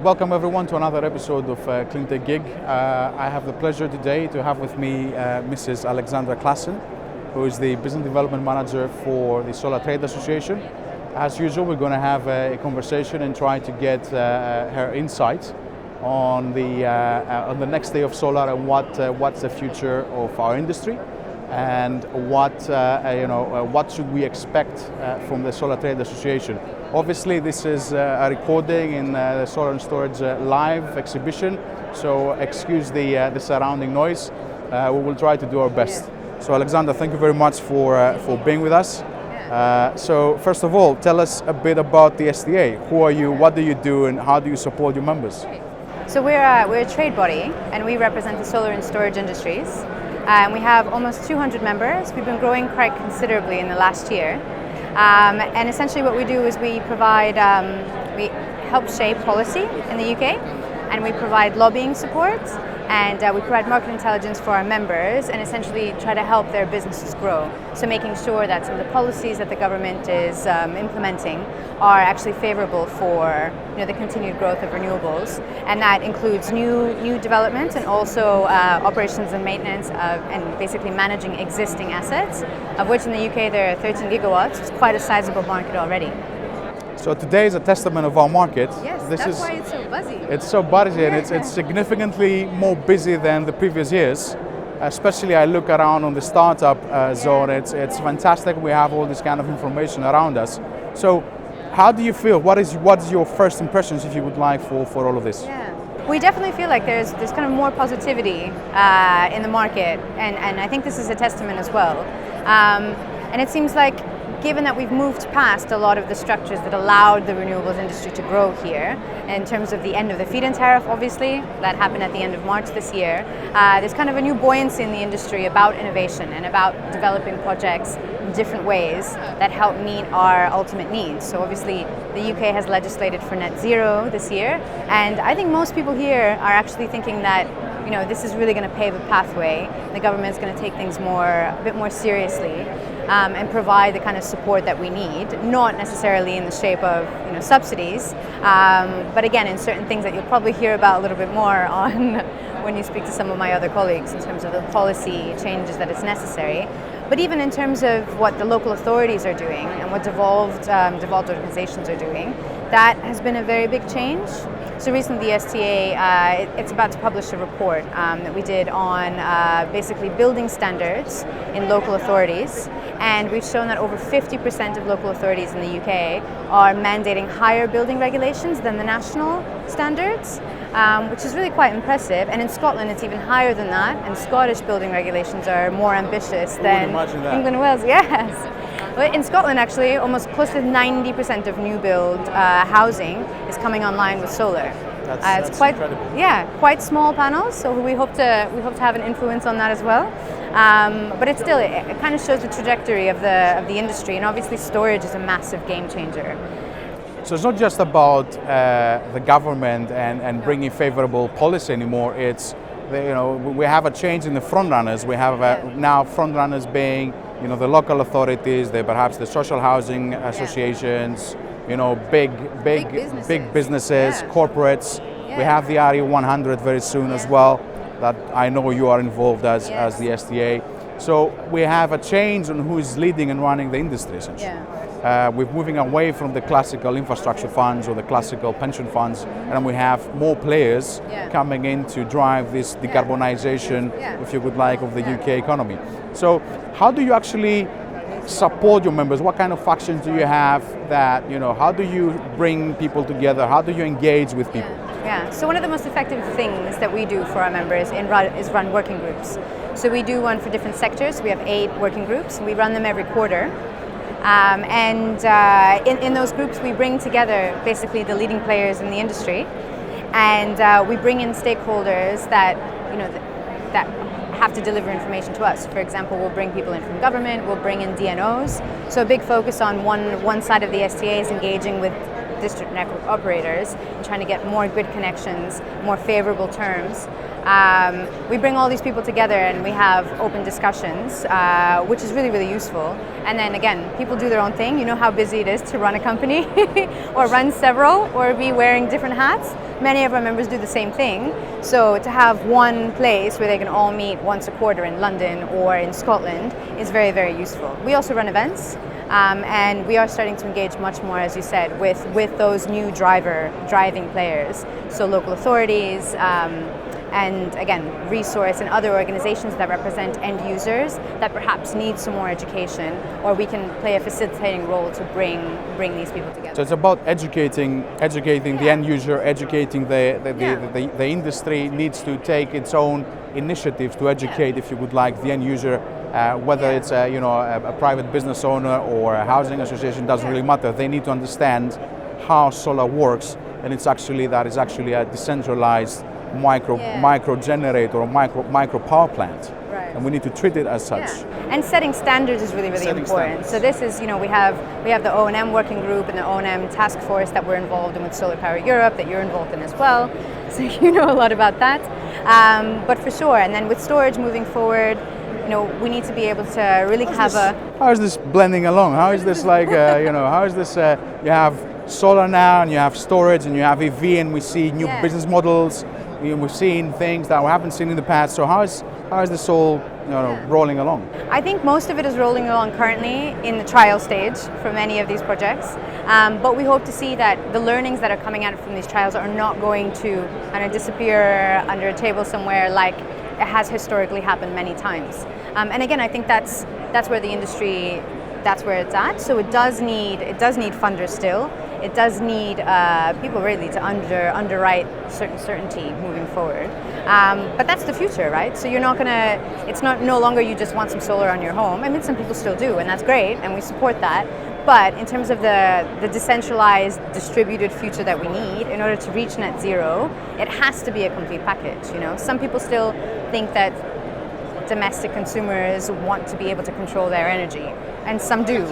welcome everyone to another episode of Clean Tech Gig. I have the pleasure today to have with me Mrs. Aleksandra Klassen, who is the Business Development Manager for the Solar Trade Association. As usual, we're going to have a conversation and try to get her insights on the next day of solar and what's the future of our industry, and what should we expect from the Solar Trade Association. Obviously, this is a recording in the Solar and Storage live exhibition, so excuse the surrounding noise. We will try to do our best. So, Aleksandra, thank you very much for being with us. So, first of all, tell us a bit about the STA. Who are you? What do you do? And how do you support your members? So we're a trade body, and we represent the solar and storage industries. We have almost 200 members. We've been growing quite considerably in the last year. And essentially what we do is we we help shape policy in the UK, and we provide lobbying support, and we provide market intelligence for our members, and essentially try to help their businesses grow. So making sure that some of the policies that the government is implementing are actually favorable for the continued growth of renewables, and that includes new development and also operations and maintenance and basically managing existing assets, of which in the UK there are 13 gigawatts. It's quite a sizable market already. So today is a testament of our market. Yes, that's why it's so buzzy. It's so buzzy, and it's significantly more busy than the previous years. Especially I look around on the startup zone, it's fantastic. We have all this kind of information around us. So how do you feel? What's your first impressions, if you would like, for all of this? Yeah. We definitely feel like there's kind of more positivity in the market, and I think this is a testament as well. And it seems like, given that we've moved past a lot of the structures that allowed the renewables industry to grow here, in terms of the end of the feed-in tariff, obviously, that happened at the end of March this year, there's kind of a new buoyancy in the industry about innovation and about developing projects in different ways that help meet our ultimate needs. So obviously, the UK has legislated for net zero this year, and I think most people here are actually thinking that this is really going to pave a pathway. The government's going to take things a bit more seriously, and provide the kind of support that we need, not necessarily in the shape of subsidies, but again in certain things that you'll probably hear about a little bit more on when you speak to some of my other colleagues in terms of the policy changes that is necessary. But even in terms of what the local authorities are doing and what devolved organizations are doing, that has been a very big change. So recently the STA, it's about to publish a report that we did on basically building standards in local authorities, and we've shown that over 50% of local authorities in the UK are mandating higher building regulations than the national standards, which is really quite impressive. And in Scotland it's even higher than that, and Scottish building regulations are more ambitious than England and Wales. Yes. Well, in Scotland, actually, almost close to 90% of new build housing is coming online with solar. That's quite incredible. Yeah, quite small panels. So we hope to have an influence on that as well. But it kind of shows the trajectory of the industry, and obviously storage is a massive game changer. So it's not just about the government and bringing favorable policy anymore. It's we have a change in the front runners. We have now front runners being the local authorities, perhaps the social housing associations, big businesses, corporates. We have the RE 100 very soon as well, that I know you are involved as the STA. So we have a change on who is leading and running the industry, essentially. We're moving away from the classical infrastructure funds or the classical pension funds, and we have more players coming in to drive this decarbonization, if you would like, of the UK economy. So how do you actually support your members? What kind of factions do you have how do you bring people together? How do you engage with people? Yeah, so one of the most effective things that we do for our members is run working groups. So we do one for different sectors. We have 8 working groups. We run them every quarter. In those groups we bring together basically the leading players in the industry, and we bring in stakeholders that that have to deliver information to us. For example, we'll bring people in from government, we'll bring in DNOs. So a big focus on one side of the STA is engaging with district network operators and trying to get more grid connections, more favorable terms. We bring all these people together and we have open discussions, which is really, really useful. And then again, people do their own thing. You know how busy it is to run a company or run several or be wearing different hats. Many of our members do the same thing. So to have one place where they can all meet once a quarter in London or in Scotland is very, very useful. We also run events. And we are starting to engage much more, as you said, with those new driving players. So local authorities, and again, resource and other organizations that represent end users that perhaps need some more education, or we can play a facilitating role to bring these people together. So it's about educating the end user, educating the industry needs to take its own initiatives to educate, if you would like, the end user. Whether it's a private business owner or a housing association, doesn't really matter. They need to understand how solar works, and it's actually a decentralized micro generator or micro power plant, right. And we need to treat it as such. Yeah. And setting standards is really, really important. So this is, we have the O&M working group and the O&M task force that we're involved in with Solar Power Europe, that you're involved in as well. So you know a lot about that. But for sure, and then with storage moving forward, we need to be able to really How is this blending along? How is this like, how is this, you have solar now and you have storage and you have EV and we see new business models, we've seen things that we haven't seen in the past. So how is this all rolling along? I think most of it is rolling along currently in the trial stage for many of these projects. But we hope to see that the learnings that are coming out from these trials are not going to kind of disappear under a table somewhere like it has historically happened many times. And again, I think that's where the industry, that's where it's at. So it does need funders still. It does need people really to underwrite certain certainty moving forward. But that's the future, right? So you're not gonna, it's no longer you just want some solar on your home. I mean, some people still do, and that's great, and we support that. But in terms of the decentralized, distributed future that we need in order to reach net zero, it has to be a complete package. Some people still think that domestic consumers want to be able to control their energy, and some do.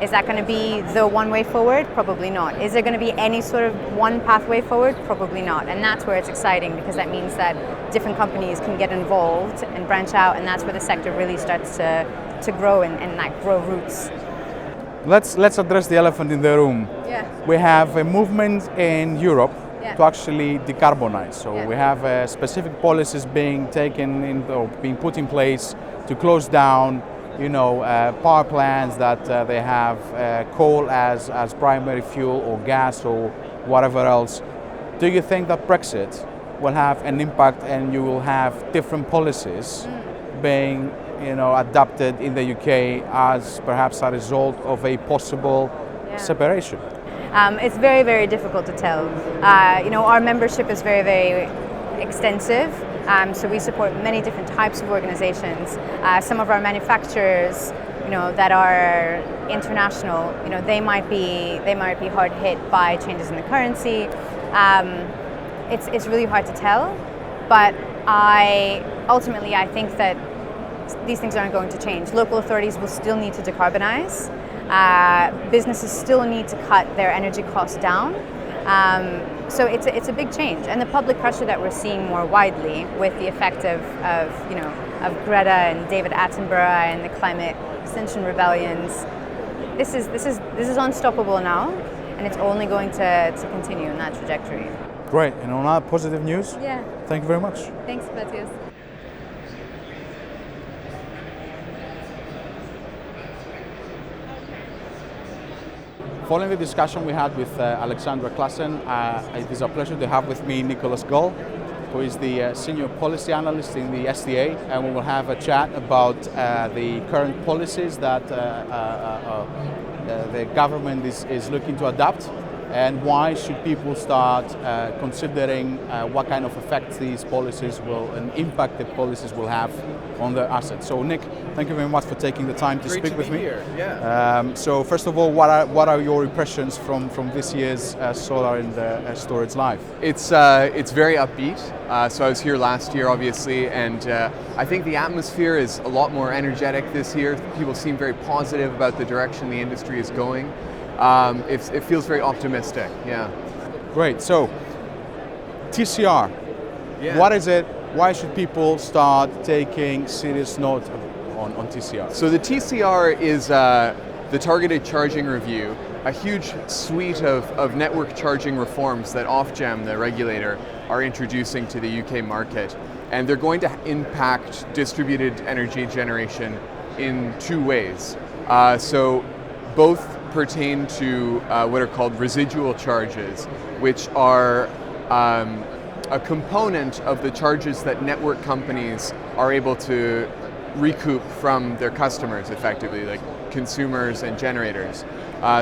Is that going to be the one way forward? Probably not. Is there going to be any sort of one pathway forward? Probably not. And that's where it's exciting, because that means that different companies can get involved and branch out, and that's where the sector really starts to grow and like grow roots. Let's address the elephant in the room. Yeah. We have a movement in Europe to actually decarbonize. So we have specific policies being taken in or being put in place to close down, power plants that they have coal as primary fuel or gas or whatever else. Do you think that Brexit will have an impact and you will have different policies being adopted in the UK as perhaps a result of a possible separation? It's very, very difficult to tell. Our membership is very, very extensive. So we support many different types of organizations. Some of our manufacturers, that are international, they might be hard hit by changes in the currency. It's really hard to tell, but ultimately I think that these things aren't going to change. Local authorities will still need to decarbonize. Businesses still need to cut their energy costs down. So it's a big change, and the public pressure that we're seeing more widely with the effect of Greta and David Attenborough and the climate extinction rebellions. This is unstoppable now, and it's only going to continue in that trajectory. Great, and on that positive news, thank you very much. Thanks, Matthias. Following the discussion we had with Aleksandra Klassen, it is a pleasure to have with me Nicholas Gall, who is the Senior Policy Analyst in the SDA, and we will have a chat about the current policies that the government is looking to adopt, and why should people start considering what kind of effects these policies will and impact the policies will have on their assets. So Nick, thank you very much for taking the time to speak with me. Here. Yeah. So first of all, what are your impressions from this year's Solar and Storage Live? It's very upbeat. So I was here last year, obviously, and I think the atmosphere is a lot more energetic this year. People seem very positive about the direction the industry is going. it feels very optimistic. Yeah. Great. So, TCR, what is it? Why should people start taking serious note on TCR? So the TCR is the Targeted Charging Review, a huge suite of network charging reforms that Ofgem, the regulator, are introducing to the UK market. And they're going to impact distributed energy generation in two ways. So both pertain to what are called residual charges, which are a component of the charges that network companies are able to recoup from their customers effectively, like consumers and generators.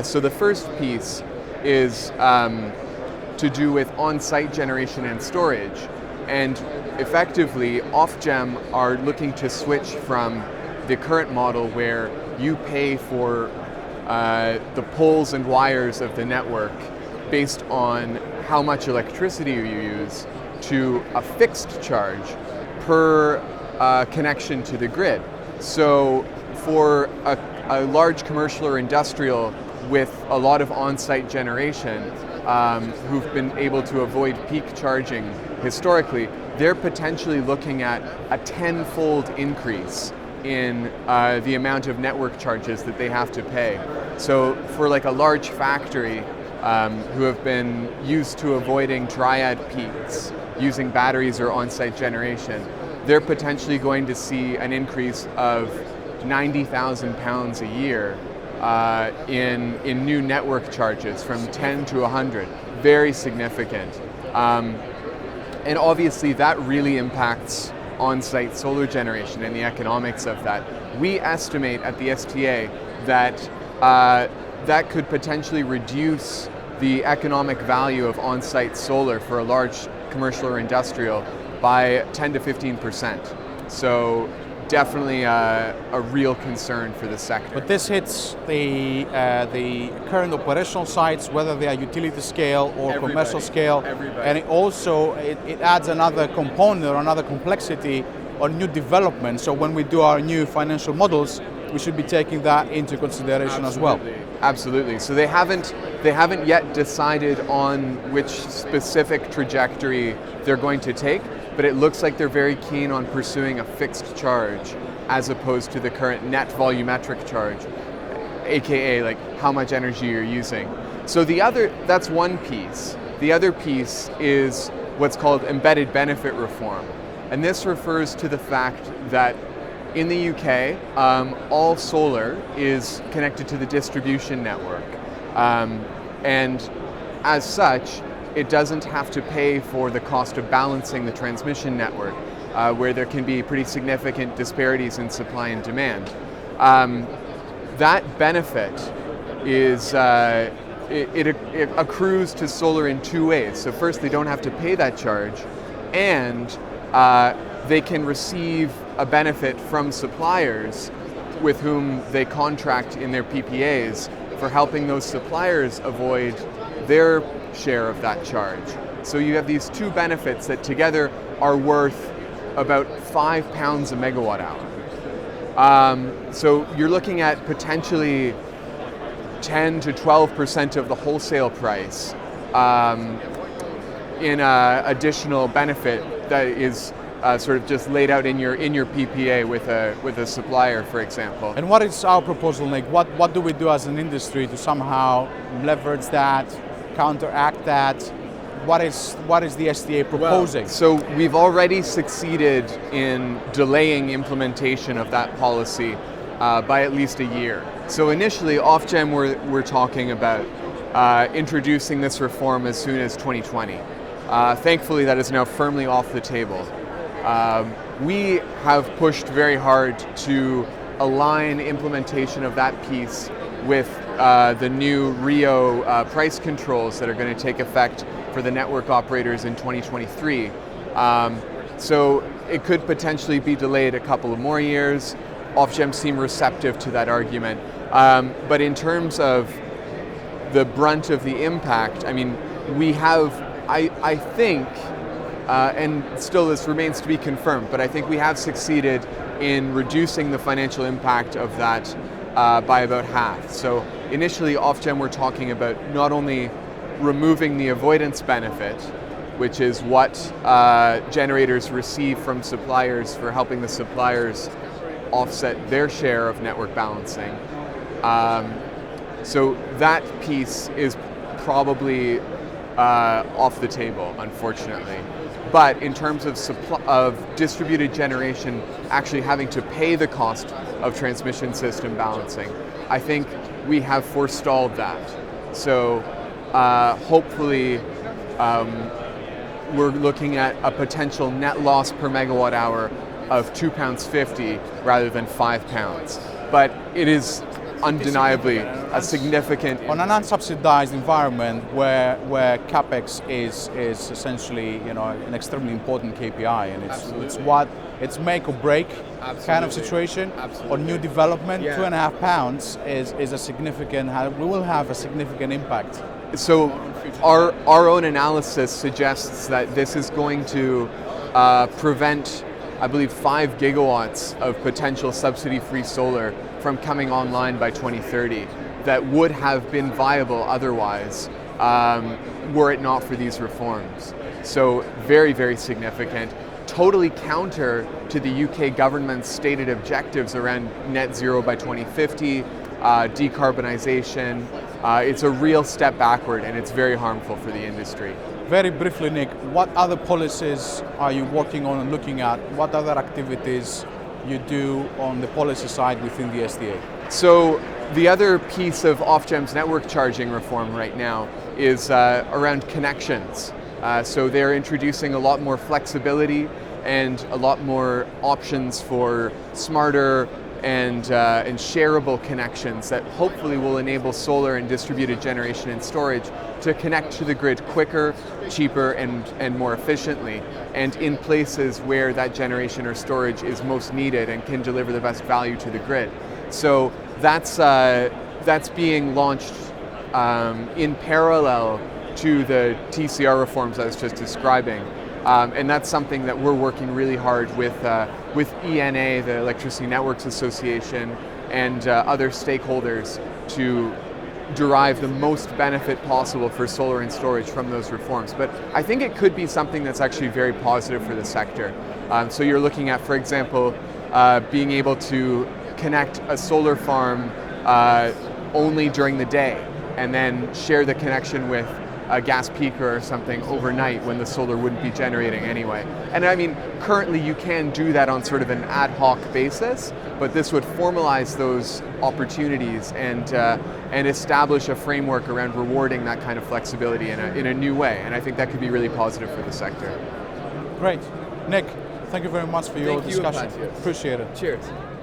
So the first piece is to do with on-site generation and storage. And effectively, Ofgem are looking to switch from the current model where you pay for the poles and wires of the network based on how much electricity you use to a fixed charge per connection to the grid. So for a large commercial or industrial with a lot of on-site generation who've been able to avoid peak charging historically, they're potentially looking at a 10-fold increase in the amount of network charges that they have to pay. So for like a large factory who have been used to avoiding triad peaks using batteries or on-site generation, they're potentially going to see an increase of £90,000 a year in new network charges from 10 to 100. Very significant. And obviously that really impacts on-site solar generation and the economics of that. We estimate at the STA that that could potentially reduce the economic value of on-site solar for a large commercial or industrial by 10 to 15%. So definitely a real concern for the sector. But this hits the current operational sites, whether they are utility scale or commercial scale, and it adds another component or another complexity on new development. So when we do our new financial models, we should be taking that into consideration as well. Absolutely. So they haven't yet decided on which specific trajectory they're going to take, but it looks like they're very keen on pursuing a fixed charge as opposed to the current net volumetric charge, aka like how much energy you're using. So that's one piece. The other piece is what's called embedded benefit reform. And this refers to the fact that in the UK, all solar is connected to the distribution network. And as such, it doesn't have to pay for the cost of balancing the transmission network, where there can be pretty significant disparities in supply and demand. That benefit is, it accrues to solar in two ways. So first, they don't have to pay that charge, and they can receive a benefit from suppliers with whom they contract in their PPAs for helping those suppliers avoid their share of that charge. So you have these two benefits that together are worth about £5 a megawatt hour. So you're looking at potentially 10 to 12% of the wholesale price in additional benefit that is sort of just laid out in your PPA with a supplier, for example. And what is our proposal, Nick? What do we do as an industry to somehow leverage that, counteract that? What is the STA proposing? Well, so we've already succeeded in delaying implementation of that policy by at least a year. So initially, Ofgem were talking about introducing this reform as soon as 2020. Thankfully, that is now firmly off the table. We have pushed very hard to align implementation of that piece with the new Rio price controls that are going to take effect for the network operators in 2023. So it could potentially be delayed a couple of more years. Ofgem seem receptive to that argument. But in terms of the brunt of the impact, I mean, we have, I think, and still this remains to be confirmed, but I think we have succeeded in reducing the financial impact of that by about half. So initially, Ofgem were talking about not only removing the avoidance benefit, which is what generators receive from suppliers for helping the suppliers offset their share of network balancing. So that piece is probably off the table, unfortunately. But in terms of distributed generation actually having to pay the cost of transmission system balancing, I think we have forestalled that. So hopefully we're looking at a potential net loss per megawatt hour of £2.50 rather than £5. But it is undeniably a significant... On an unsubsidized environment where capex is essentially, you know, an extremely important KPI, and it's make or break kind of situation. On new development, £2.50 is a significant. We will have a significant impact. So our own analysis suggests that this is going to prevent, I believe, 5 gigawatts of potential subsidy-free solar from coming online by 2030 that would have been viable otherwise were it not for these reforms. So very, very significant. Totally counter to the UK government's stated objectives around net zero by 2050, decarbonization. It's a real step backward, and it's very harmful for the industry. Very briefly, Nick, what other policies are you working on and looking at? What other activities you do on the policy side within the SDA? So the other piece of Ofgem's network charging reform right now is around connections. So they're introducing a lot more flexibility and a lot more options for smarter and shareable connections that hopefully will enable solar and distributed generation and storage to connect to the grid quicker, cheaper, and more efficiently, and in places where that generation or storage is most needed and can deliver the best value to the grid. So that's being launched in parallel to the TCR reforms I was just describing. And that's something that we're working really hard with ENA, the Electricity Networks Association, and other stakeholders to derive the most benefit possible for solar and storage from those reforms. But I think it could be something that's actually very positive for the sector. So you're looking at, for example, being able to connect a solar farm only during the day and then share the connection with a gas peaker or something overnight when the solar wouldn't be generating anyway. And I mean, currently you can do that on sort of an ad hoc basis, but this would formalize those opportunities and establish a framework around rewarding that kind of flexibility in a new way. And I think that could be really positive for the sector. Great. Nick, thank you very much for your discussion. Appreciate Appreciate it. Cheers.